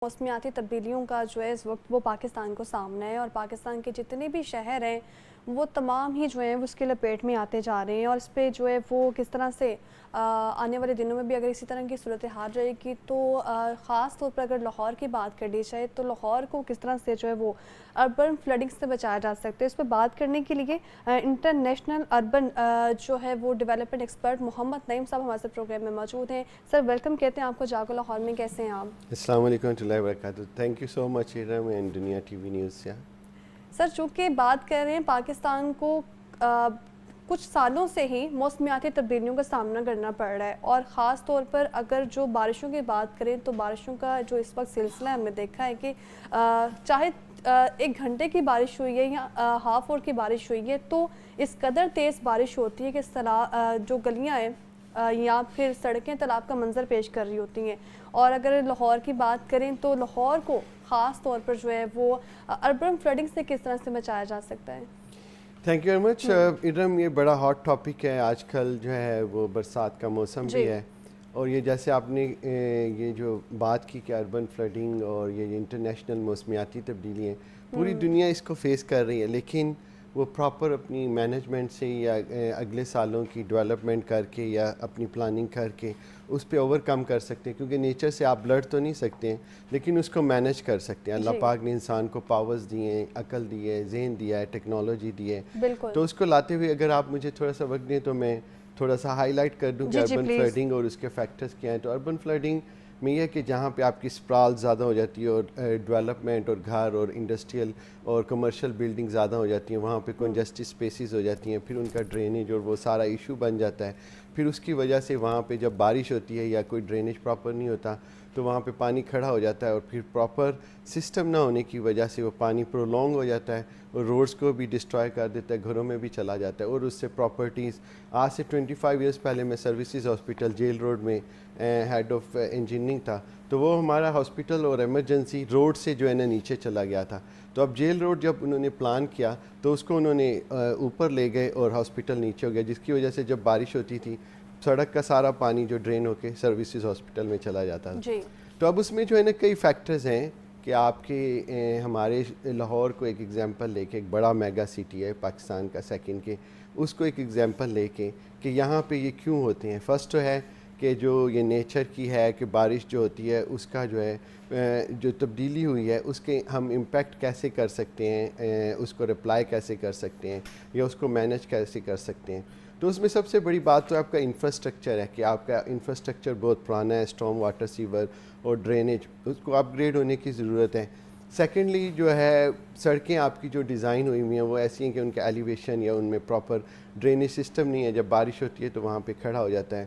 موسمیاتی تبدیلیوں کا جو ہے اس وقت وہ پاکستان کو سامنا ہے، اور پاکستان کے جتنے بھی شہر ہیں وہ تمام ہی جو ہیں اس کے لپیٹ میں آتے جا رہے ہیں، اور اس پہ جو ہے وہ کس طرح سے آنے والے دنوں میں بھی اگر اسی طرح کی صورتحال رہے گی تو خاص طور پر اگر لاہور کی بات کر لی جائے تو لاہور کو کس طرح سے جو ہے وہ اربن فلڈنگ سے بچایا جا سکتا ہے، اس پہ بات کرنے کے لیے انٹرنیشنل اربن جو ہے وہ ڈیولپمنٹ ایکسپرٹ محمد نعیم صاحب ہمارے ساتھ پروگرام میں موجود ہیں۔ سر ویلکم کہتے ہیں آپ کو جاگو لاہور میں، کیسے ہیں آپ؟ السلام علیکم ورحمۃ اللہ وبرکاتہ۔ Thank you so much Iram and دنیا ٹی وی نیوز سے۔ سر چونکہ بات کر رہے ہیں پاکستان کو کچھ سالوں سے ہی موسمیاتی تبدیلیوں کا سامنا کرنا پڑ رہا ہے، اور خاص طور پر اگر جو بارشوں کی بات کریں تو بارشوں کا جو اس وقت سلسلہ ہم نے دیکھا ہے کہ چاہے 1 گھنٹے کی بارش ہوئی ہے یا ہاف آور کی بارش ہوئی ہے تو اس قدر تیز بارش ہوتی ہے کہ جو گلیاں ہیں یا پھر سڑکیں تالاب کا منظر پیش کر رہی ہوتی ہیں۔ اور اگر لاہور کی بات کریں تو لاہور کو خاص طور پر جو ہے وہ اربن فلڈنگ سے کس طرح سے بچایا جا سکتا ہے؟ Thank you very much Iram, یہ بڑا ہاٹ ٹاپک ہے آج کل جو ہے وہ برسات کا موسم بھی ہے، اور یہ جیسے آپ نے یہ جو بات کی کہ اربن فلڈنگ اور یہ انٹرنیشنل موسمیاتی تبدیلی ہیں پوری دنیا اس کو فیس کر رہی ہے، لیکن وہ پراپر اپنی مینجمنٹ سے یا اگلے سالوں کی ڈیولپمنٹ کر کے یا اپنی پلاننگ کر کے اس پہ اوور کم کر سکتے ہیں، کیونکہ نیچر سے آپ لڑ تو نہیں سکتے ہیں لیکن اس کو مینج کر سکتے ہیں۔ اللہ پاک نے انسان کو پاورز دیے ہیں، عقل دی ہے، ذہن دیا ہے، ٹیکنالوجی دی ہے، تو اس کو لاتے ہوئے اگر آپ مجھے تھوڑا سا وقت دیں تو میں تھوڑا سا ہائی لائٹ کر دوں کہ اربن فلڈنگ اور اس کے فیکٹرز کیا ہیں۔ تو اربن فلڈنگ میں یہ ہے کہ جہاں پہ آپ کی اسپرال زیادہ ہو جاتی ہے اور ڈیولپمنٹ اور گھر اور انڈسٹریل اور کمرشل بلڈنگ زیادہ ہو جاتی ہیں، وہاں پہ کنجسٹڈ اسپیسیز ہو جاتی ہیں، پھر ان کا ڈرینیج اور وہ سارا ایشو بن جاتا ہے۔ پھر اس کی وجہ سے وہاں پہ جب بارش ہوتی ہے یا کوئی ڈرینیج پراپر نہیں ہوتا تو وہاں پہ پانی کھڑا ہو جاتا ہے، اور پھر پراپر سسٹم نہ ہونے کی وجہ سے وہ پانی پرولونگ ہو جاتا ہے اور روڈز کو بھی ڈسٹرائے کر دیتا ہے، گھروں میں بھی چلا جاتا ہے، اور اس سے پراپرٹیز آج سے 25 ایئرس پہلے میں سروسز ہاسپٹل جیل روڈ میں ہیڈ آف انجینئرنگ تھا، تو وہ ہمارا ہاسپٹل اور ایمرجنسی روڈ سے جو ہے نا نیچے چلا گیا تھا۔ تو اب جیل روڈ جب انہوں نے پلان کیا تو اس کو انہوں نے اوپر لے گئے اور ہاسپٹل نیچے ہو گیا، جس کی وجہ سے جب بارش ہوتی تھی سڑک کا سارا پانی جو ڈرین ہو کے سروسز ہاسپٹل میں چلا جاتا تھا۔ تو اب اس میں جو ہے نا کئی فیکٹرز ہیں کہ آپ کے ہمارے لاہور کو ایک ایگزامپل لے کے، ایک بڑا میگا سٹی ہے پاکستان کا سیکنڈ کے، اس کو ایک ایگزامپل لے کے کہ یہاں پہ یہ کیوں ہوتے ہیں۔ فرسٹ تو ہے کہ جو یہ نیچر کی ہے کہ بارش جو ہوتی ہے اس کا جو ہے جو تبدیلی ہوئی ہے اس کے ہم امپیکٹ کیسے کر سکتے ہیں، اس کو رپلائی کیسے کر سکتے ہیں یا اس کو مینج کیسے کر سکتے ہیں۔ تو اس میں سب سے بڑی بات تو آپ کا انفراسٹرکچر ہے کہ آپ کا انفراسٹرکچر بہت پرانا ہے، اسٹارم واٹر سیور اور ڈرینیج، اس کو اپ گریڈ ہونے کی ضرورت ہے۔ سیکنڈلی جو ہے سڑکیں آپ کی جو ڈیزائن ہوئی ہوئی ہیں وہ ایسی ہیں کہ ان کا ایلیویشن یا ان میں پراپر ڈرینیج سسٹم نہیں ہے، جب بارش ہوتی ہے تو وہاں پہ کھڑا ہو جاتا ہے۔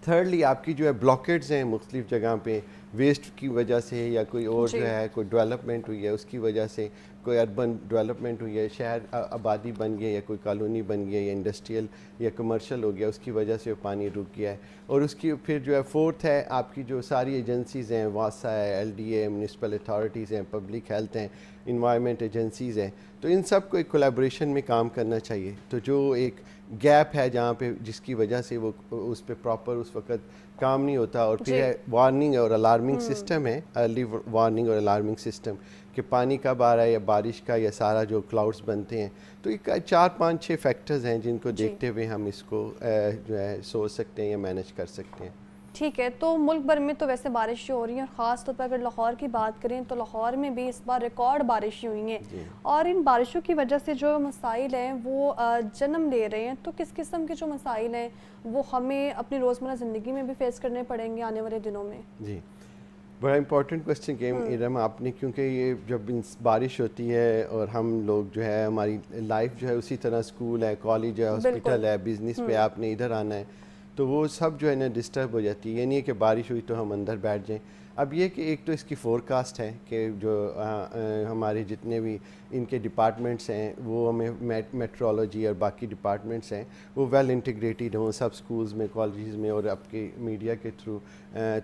تھرڈلی آپ کی جو ہے بلاکیڈز ہیں مختلف جگہ پہ ویسٹ کی وجہ سے یا کوئی اور جو ہے کوئی ڈیولپمنٹ ہوئی ہے اس کی وجہ سے، کوئی اربن ڈیولپمنٹ ہوئی ہے، شہر آبادی بن گئی ہے، کوئی کالونی بن گئی ہے یا انڈسٹریل یا کمرشل ہو گیا، اس کی وجہ سے پانی رک گیا ہے۔ اور اس کی پھر جو ہے فورتھ ہے آپ کی جو ساری ایجنسیز ہیں، واسا ہے، L D A, municipal authorities ہیں، پبلک ہیلتھ ہیں، انوائرمنٹ ایجنسیز ہیں، تو ان سب کو ایک کولیبریشن میں کام کرنا چاہیے۔ تو جو ایک گیپ ہے جہاں پہ جس کی وجہ سے وہ اس پہ پراپر اس وقت کام نہیں ہوتا، اور پھر ہے وارننگ اور الارمنگ سسٹم ہے، ارلی وارننگ اور الارمنگ سسٹم کہ پانی کب آ رہا ہے یا بارش کا یا سارا جو کلاؤڈز بنتے ہیں۔ تو ایک 4 5 6 فیکٹرز ہیں جن کو دیکھتے ہوئے ہم اس کو جو ہے سوچ سکتے ہیں یا مینج کر سکتے ہیں۔ ٹھیک ہے، تو ملک بھر میں تو ویسے بارشیں ہو رہی ہیں، اور خاص طور پر اگر لاہور کی بات کریں تو لاہور میں بھی اس بار ریکارڈ بارشیں ہوئی ہیں، اور ان بارشوں کی وجہ سے جو مسائل ہیں وہ جنم لے رہے ہیں۔ تو کس قسم کے جو مسائل ہیں وہ ہمیں اپنی روزمرہ زندگی میں بھی فیس کرنے پڑیں گے آنے والے دنوں میں؟ جی، بڑا امپورٹنٹ کوسچن کیا ارم آپ نے، کیونکہ یہ جب بارش ہوتی ہے اور ہم لوگ جو ہے ہماری لائف جو ہے اسی طرح اسکول ہے، کالج ہے، ہاسپٹل ہے، بزنس پہ آپ نے ادھر آنا ہے، تو وہ سب جو ہے نا ڈسٹرب ہو جاتی ہے۔ یہ نہیں ہے کہ بارش ہوئی تو ہم اندر بیٹھ جائیں۔ اب یہ کہ ایک تو اس کی فور کاسٹ ہے کہ جو ہمارے جتنے بھی ان کے ڈپارٹمنٹس ہیں وہ ہمیں میٹرولوجی اور باقی ڈپارٹمنٹس ہیں وہ ویل انٹیگریٹڈ ہوں، سب سکولز میں، کالجز میں، اور آپ کے میڈیا کے تھرو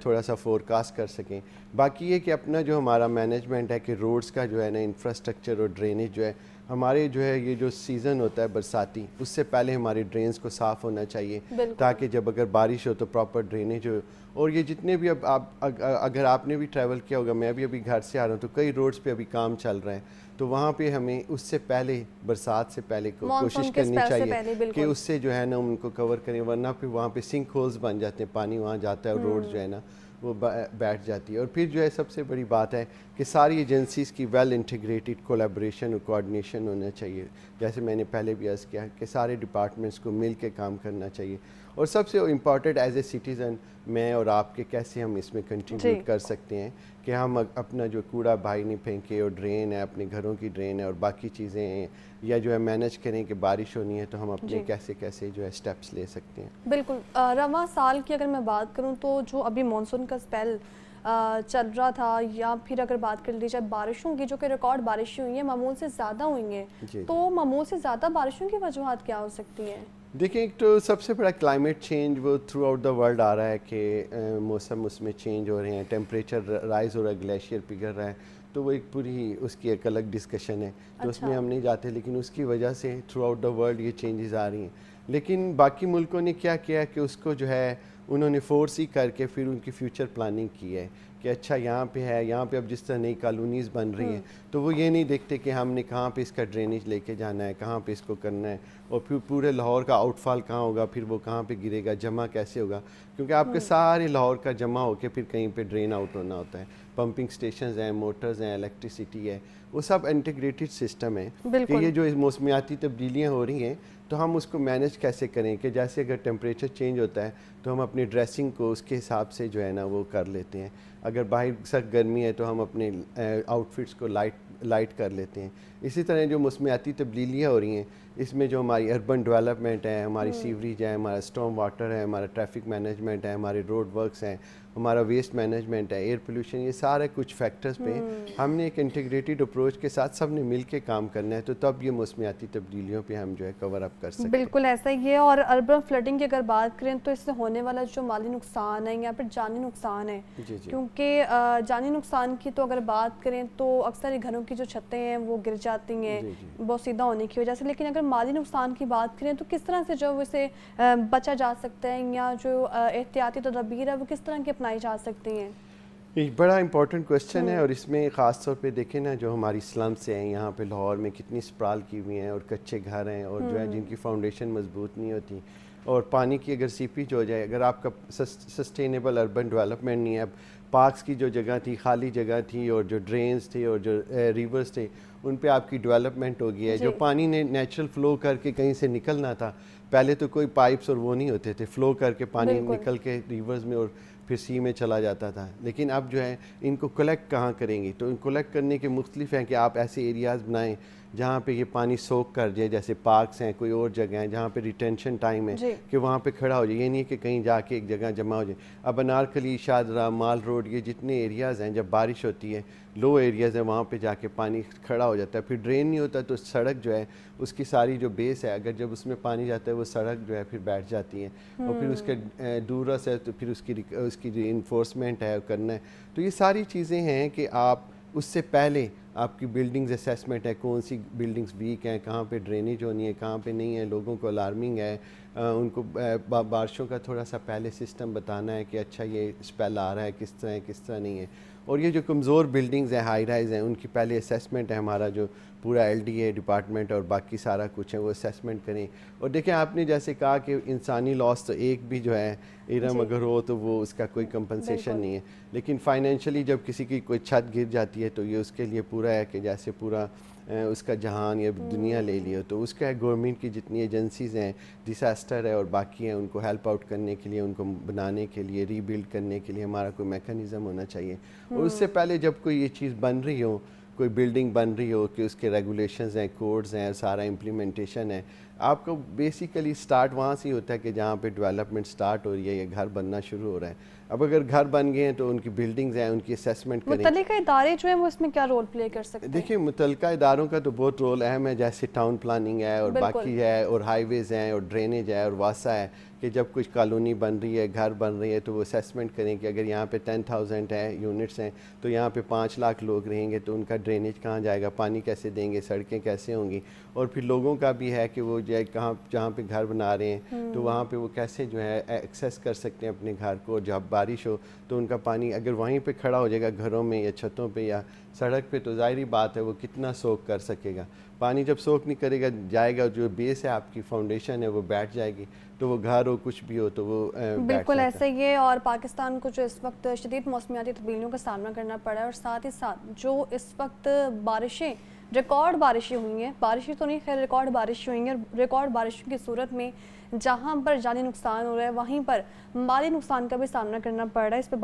تھوڑا سا فور کاسٹ کر سکیں۔ باقی یہ کہ اپنا جو ہمارا مینجمنٹ ہے کہ روڈز کا جو ہے نا انفراسٹرکچر اور ڈرینیج جو ہے ہمارے جو ہے یہ جو سیزن ہوتا ہے برساتی، اس سے پہلے ہماری ڈرینز کو صاف ہونا چاہیے تاکہ جب اگر بارش ہو تو پراپر ڈرینیج ہو. اور یہ جتنے بھی اب اگر آپ نے بھی ٹریول کیا ہوگا، میں بھی ابھی گھر سے آ رہا ہوں تو کئی روڈز پہ ابھی کام چل رہا ہے، تو وہاں پہ ہمیں اس سے پہلے برسات سے پہلے کوشش کرنی چاہیے کہ اس سے جو ہے نا ان کو کور کریں، ورنہ پھر وہاں پہ سنک ہولز بن جاتے ہیں، پانی وہاں جاتا ہے اور روڈ جو ہے نا وہ بیٹھ جاتی ہے. اور پھر جو ہے سب سے بڑی بات ہے کہ ساری ایجنسیز کی ویل انٹیگریٹڈ کولیبریشن اور کوآرڈینیشن ہونا چاہیے. جیسے میں نے پہلے بھی عرض کیا کہ سارے ڈپارٹمنٹس کو مل کے کام کرنا چاہیے. اور سب سے امپورٹنٹ ایز اے سٹیزن میں اور آپ کے کیسے ہم اس میں کنٹریبیوٹ کر سکتے ہیں کہ ہم اپنا جو کوڑا باہر نہیں پھینکے، اور ڈرین ہے اپنے گھروں کی ڈرین ہے اور باقی چیزیں ہیں، یا جو ہے مینیج کریں کہ بارش ہونی ہے تو ہم اپنے کیسے جو ہے سٹیپس لے سکتے ہیں. بالکل. رواں سال کی اگر میں بات کروں تو جو ابھی مانسون کا اسپیل چل رہا تھا، یا پھر اگر بات کر لی جائے بارشوں کی، جو کہ ریکارڈ بارشیں ہوئی ہیں، معمول سے زیادہ ہوئی ہیں، تو معمول سے زیادہ بارشوں کی وجوہات کیا ہو سکتی ہیں؟ دیکھیں، ایک تو سب سے بڑا کلائمیٹ چینج وہ تھرو آؤٹ دا ورلڈ آ رہا ہے کہ موسم اس میں چینج ہو رہے ہیں، ٹیمپریچر رائز ہو رہا ہے، گلیشیئر پگھل رہا ہے، تو وہ ایک پوری اس کی ایک الگ ڈسکشن ہے، تو اس میں ہم نہیں جاتے. لیکن اس کی وجہ سے تھرو آؤٹ دا ورلڈ یہ چینجز آ رہی ہیں. لیکن باقی ملکوں نے کیا کیا کہ اس کو جو ہے انہوں نے فورس ہی کر کے پھر ان کی فیوچر پلاننگ کی ہے کہ اچھا یہاں پہ ہے، یہاں پہ اب جس طرح نئی کالونیز بن رہی ہیں تو وہ یہ نہیں دیکھتے کہ ہم نے کہاں پہ اس کا ڈرینیج لے کے جانا ہے، کہاں پہ اس کو کرنا ہے، اور پھر پورے لاہور کا آؤٹ فال کہاں ہوگا، پھر وہ کہاں پہ گرے گا، جمع کیسے ہوگا، کیونکہ آپ کے سارے لاہور کا جمع ہو کے پھر کہیں پہ ڈرین آؤٹ ہونا ہوتا ہے. پمپنگ سٹیشنز ہیں، موٹرز ہیں، الیکٹریسٹی ہے، وہ سب انٹیگریٹڈ سسٹم ہے کہ یہ جو موسمیاتی تبدیلیاں ہو رہی ہیں تو ہم اس کو مینیج کیسے کریں کہ جیسے اگر ٹیمپریچر چینج ہوتا ہے تو ہم اپنی ڈریسنگ کو اس کے حساب سے جو ہے نا وہ کر لیتے ہیں. اگر باہر سخت گرمی ہے تو ہم اپنے آؤٹ فٹس کو لائٹ کر لیتے ہیں. اسی طرح جو موسمیاتی تبدیلیاں ہو رہی ہیں اس میں جو ہماری اربن ڈیولپمنٹ ہے، ہماری سیوریج ہے، ہمارا اسٹارم واٹر ہے، ہمارا ٹریفک مینجمنٹ ہے، ہمارے روڈ ورکس ہیں، ہمارا ویسٹ مینجمنٹ ہے، ایئر پولیوشن، یہ سارے کچھ فیکٹرز پہ ہم نے ایک انٹیگریٹڈ اپروچ کے ساتھ سب نے مل کے کام کرنا ہے، تو تب یہ موسمیاتی تبدیلیوں پہ ہم جو ہے کور اپ کر سکتے ہیں. بالکل ایسا ہی ہے. اور اربن فلڈنگ کی اگر بات کریں تو اس سے ہونے والا جو مالی نقصان ہے یا پھر جانی نقصان ہے، کیونکہ جانی نقصان کی تو اگر بات کریں تو اکثر گھروں کی جو چھتیں ہیں وہ گر جاتی ہیں بہت سیدھا ہونے کی وجہ سے. لیکن اگر مالی نقصان کی بات کریں تو کس طرح سے جو اسے بچا جا سکتا ہے، یا جو احتیاطی تدابیر ہے وہ کس طرح کی اپنائی جا سکتی ہیں؟ ایک بڑا امپورٹنٹ کوسچن ہے، اور اس میں خاص طور پہ دیکھیں نا جو ہماری سلمس ہیں یہاں پہ لاہور میں کتنی سپرال کی ہوئی ہیں اور کچے گھر ہیں اور جو ہے جن کی فاؤنڈیشن مضبوط نہیں ہوتی، اور پانی کی اگر سیپیج ہو جائے، اگر آپ کا سسٹینیبل اربن ڈیولپمنٹ نہیں ہے، اب پارکس کی جو جگہ تھی، خالی جگہ تھی، اور جو ڈرینز تھے اور جو ریورز تھے ان پہ آپ کی ڈیولپمنٹ ہو گئی ہے. جو پانی نے نیچرل فلو کر کے کہیں سے نکلنا تھا، پہلے تو کوئی پائپس اور وہ نہیں ہوتے تھے، فلو کر کے پانی نکل کے ریورز میں اور پھر سی میں چلا جاتا تھا. لیکن اب جو ہے ان کو کلیکٹ کہاں کریں گی؟ تو ان کلیکٹ کرنے کے مختلف ہیں کہ آپ ایسے ایریاز بنائیں جہاں پہ یہ پانی سوک کر جائے، جیسے پارکس ہیں، کوئی اور جگہ ہیں جہاں پہ ریٹینشن ٹائم ہے کہ وہاں پہ کھڑا ہو جائے. یہ نہیں کہ کہیں جا کے ایک جگہ جمع ہو جائے. اب انارکلی، شاہدرہ، مال روڈ، یہ جتنے ایریاز ہیں جب بارش ہوتی ہے، لو ایریاز ہیں، وہاں پہ جا کے پانی کھڑا ہو جاتا ہے. پھر ڈرین نہیں ہوتا تو سڑک جو ہے اس کی ساری جو بیس ہے، اگر جب اس میں پانی جاتا ہے وہ سڑک جو ہے پھر بیٹھ جاتی ہے، اور پھر اس کے دورس ہے تو پھر اس کی جو انفورسمنٹ ہے کرنا ہے. تو یہ ساری چیزیں ہیں کہ آپ اس سے پہلے آپ کی بلڈنگز اسیسمنٹ ہے، کون سی بلڈنگز ویک ہیں، کہاں پہ ڈرینیج ہونی ہے، کہاں پہ نہیں ہے، لوگوں کو الارمنگ ہے، ان کو بارشوں کا تھوڑا سا پہلے سسٹم بتانا ہے کہ اچھا یہ اسپیل آ رہا ہے، کس طرح ہے، کس طرح نہیں ہے. اور یہ جو کمزور بلڈنگز ہیں، ہائی رائز ہیں، ان کی پہلے اسیسمنٹ ہے. ہمارا جو پورا ایل ڈی اے ڈپارٹمنٹ اور باقی سارا کچھ ہے وہ اسیسمنٹ کریں. اور دیکھیں آپ نے جیسے کہا کہ انسانی لاس تو ایک بھی جو ہے ارم اگر ہو تو وہ اس کا کوئی کمپنسیشن نہیں ہے، لیکن فائنینشلی جب کسی کی کوئی چھت گر جاتی ہے تو یہ اس کے لیے پورا ہے کہ جیسے پورا اس کا جہان یا دنیا لے لیا. تو اس کا گورنمنٹ کی جتنی ایجنسیز ہیں، ڈیساسٹر ہے اور باقی ہیں، ان کو ہیلپ آؤٹ کرنے کے لیے، ان کو بنانے کے لیے، ری بلڈ کرنے کے لیے ہمارا کوئی میکانزم ہونا چاہیے. اور اس سے پہلے جب کوئی یہ چیز بن رہی ہو، کوئی بلڈنگ بن رہی ہو کہ اس کے ریگولیشنز ہیں، کوڈز ہیں، سارا امپلیمنٹیشن ہے، آپ کو بیسیکلی سٹارٹ وہاں سے ہی ہوتا ہے کہ جہاں پہ ڈیولپمنٹ سٹارٹ ہو رہی ہے یا گھر بننا شروع ہو رہا ہے. اب اگر گھر بن گئے ہیں تو ان کی بلڈنگز ہیں, ان کی اسیسمنٹ کریں. متعلقہ ادارے جو ہیں وہ اس میں کیا رول پلے کر سکتے ہیں؟ دیکھیں متعلقہ اداروں کا تو بہت رول اہم ہے, جیسے ٹاؤن پلاننگ ہے اور بالکل. باقی ہے, اور ہائی ویز ہیں اور ڈرینیج ہے اور واسا ہے, کہ جب کچھ کالونی بن رہی ہے, گھر بن رہی ہے, تو وہ اسیسمنٹ کریں کہ اگر یہاں پہ 10,000 ہے یونٹس ہیں تو یہاں پہ 5 لاکھ لوگ رہیں گے, تو ان کا ڈرینیج کہاں جائے گا, پانی کیسے دیں گے, سڑکیں کیسے ہوں گی, اور پھر لوگوں کا بھی ہے کہ وہ جو ہے کہاں جہاں پہ گھر بنا رہے ہیں تو وہاں پہ وہ کیسے جو ہے ایکسیس کر سکتے ہیں اپنے گھر کو, جب بارش ہو تو ان کا پانی اگر وہیں پہ کھڑا ہو جائے گا گھروں میں یا چھتوں پہ یا سڑک پہ, تو ظاہری بات ہے وہ کتنا سوک کر سکے گا. پانی جب سوک نہیں کرے گا, جائے گا, جو بیس ہے آپ کی فاؤنڈیشن ہے وہ بیٹھ جائے گی, تو وہ گھر ہو کچھ بھی ہو تو وہ بیٹھ بالکل جاتا ہے. ایسے ہی ہے. اور پاکستان کو جو اس وقت شدید موسمیاتی تبدیلیوں کا سامنا کرنا پڑا ہے, اور ساتھ ہی ساتھ جو اس وقت بارشیں, ریکارڈ بارشیں ہوئی ہیں, بارشیں تو نہیں خیر ریکارڈ بارشیں ہوئی ہیں, اور ریکارڈ بارشوں کی صورت میں جہاں پر جانی نقصان ہو رہا ہے وہیں پر مالی نقصان کا بھی سامنا کرنا پڑ رہا ہے. اس پہ